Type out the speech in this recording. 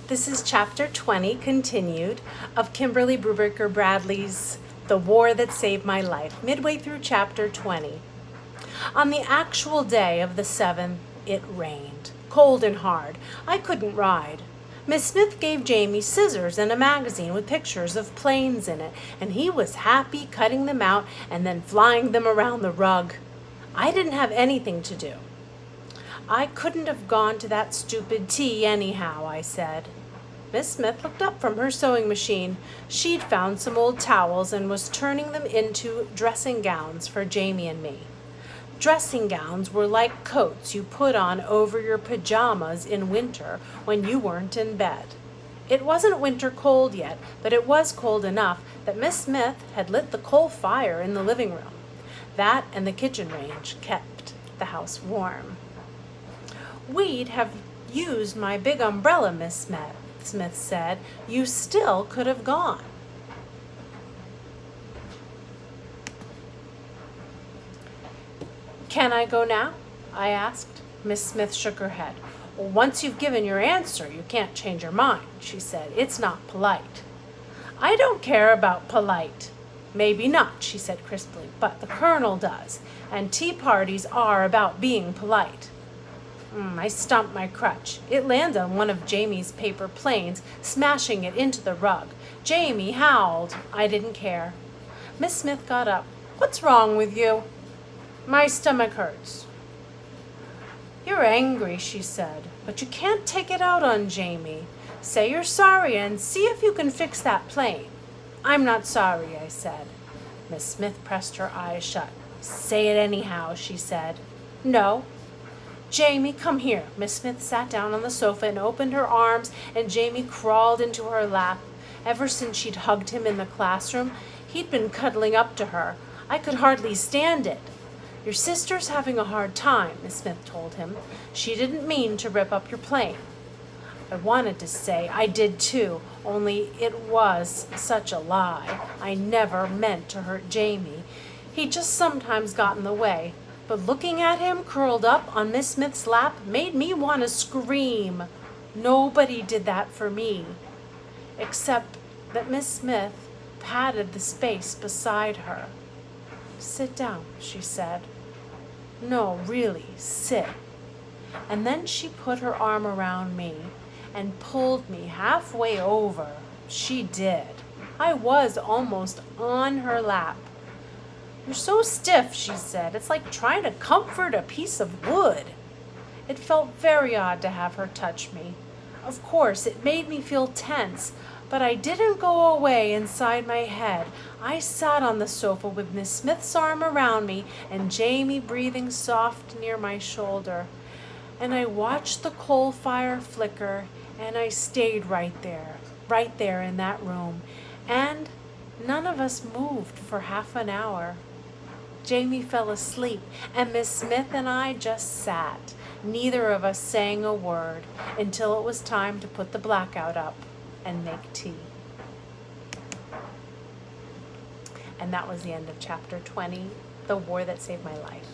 This is chapter 20, continued, of Kimberly Brubaker Bradley's The War That Saved My Life, midway through chapter 20. On the actual day of the 7th, it rained, cold and hard. I couldn't ride. Miss Smith gave Jamie scissors and a magazine with pictures of planes in it, and he was happy cutting them out and then flying them around the rug. I didn't have anything to do. I couldn't have gone to that stupid tea anyhow, I said. Miss Smith looked up from her sewing machine. She'd found some old towels and was turning them into dressing gowns for Jamie and me. Dressing gowns were like coats you put on over your pajamas in winter when you weren't in bed. It wasn't winter cold yet, but it was cold enough that Miss Smith had lit the coal fire in the living room. That and the kitchen range kept the house warm. We'd have used my big umbrella, Miss Smith said. You still could have gone. Can I go now? I asked. Miss Smith shook her head. Well, once you've given your answer, you can't change your mind, she said. It's not polite. I don't care about polite. Maybe not, she said crisply, but the Colonel does, and tea parties are about being polite. I stomped my crutch. It landed on one of Jamie's paper planes, smashing it into the rug. Jamie howled. I didn't care. Miss Smith got up. What's wrong with you? My stomach hurts. You're angry, she said, but you can't take it out on Jamie. Say you're sorry and see if you can fix that plane. I'm not sorry, I said. Miss Smith pressed her eyes shut. Say it anyhow, she said. No. Jamie, come here. Miss Smith sat down on the sofa and opened her arms, and Jamie crawled into her lap. Ever since she'd hugged him in the classroom, he'd been cuddling up to her. I could hardly stand it. Your sister's having a hard time, Miss Smith told him. She didn't mean to rip up your plane. I wanted to say I did too, only it was such a lie. I never meant to hurt Jamie. He just sometimes got in the way. But looking at him curled up on Miss Smith's lap made me want to scream. Nobody did that for me, except that Miss Smith patted the space beside her. Sit down, she said. No, really, sit. And then she put her arm around me and pulled me halfway over. She did. I was almost on her lap. You're so stiff, she said. It's like trying to comfort a piece of wood. It felt very odd to have her touch me. Of course, it made me feel tense, but I didn't go away inside my head. I sat on the sofa with Miss Smith's arm around me and Jamie breathing soft near my shoulder. And I watched the coal fire flicker, and I stayed right there in that room. And none of us moved for half an hour. Jamie fell asleep, and Miss Smith and I just sat, neither of us saying a word, until it was time to put the blackout up and make tea. And that was the end of chapter 20, The War That Saved My Life.